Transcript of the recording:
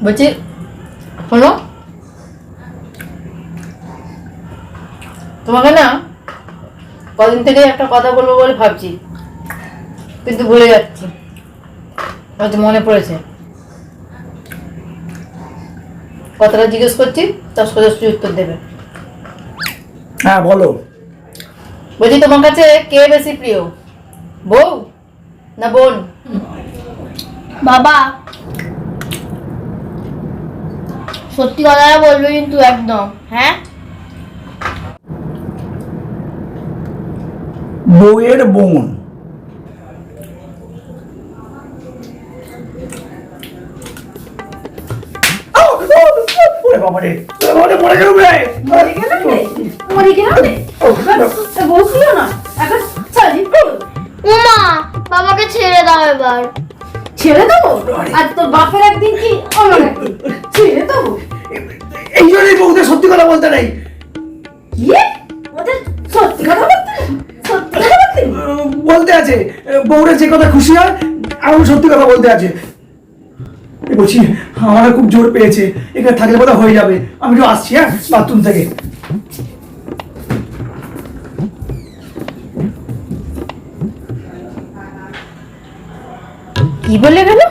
বলছি শোনো, তোমাকে না কদিন থেকে একটা কথা বলবো বলে ভাবছি, কিন্তু ভুলে যাচ্ছি। হয়তো মনে পড়েছে, কথাটা জিজ্ঞেস করছি, তার সোজাসুজি উত্তর দেবে। হ্যাঁ বলো। বলছি তোমার কাছে কে বেশি প্রিয়, বউ না বোন? বাবা, সত্যি কথাটা বলবে কিন্তু একদম, হ্যাঁ? বউয়ের বোন। ওরে বাবারে, ওরে মরে গেল রে। বলছিল না এখন চালি উমা, বাবাকে ছেড়ে দাও এবার। ছেড়ে দেবো? আর তোর বাপের একদিন কি আমার একদিন ছেড়ে দেবো? এই জন্যই বউদের সত্যি কথা বলতে নেই। কি ওদের সত্যি কথা বলতে নেই? সত্যি কথা বলতে নেই? বলতে আছে বউরা যে কথা খুশি হয়, আমার সত্যি কথা বলতে আছে। বলছি আমার খুব জোর পেয়েছে, এখানে থাকলে বোধহয় হয়ে যাবে। আমি একটু আসছি, হ্যাঁ, বাথরুম থেকে। কি বলে গেল?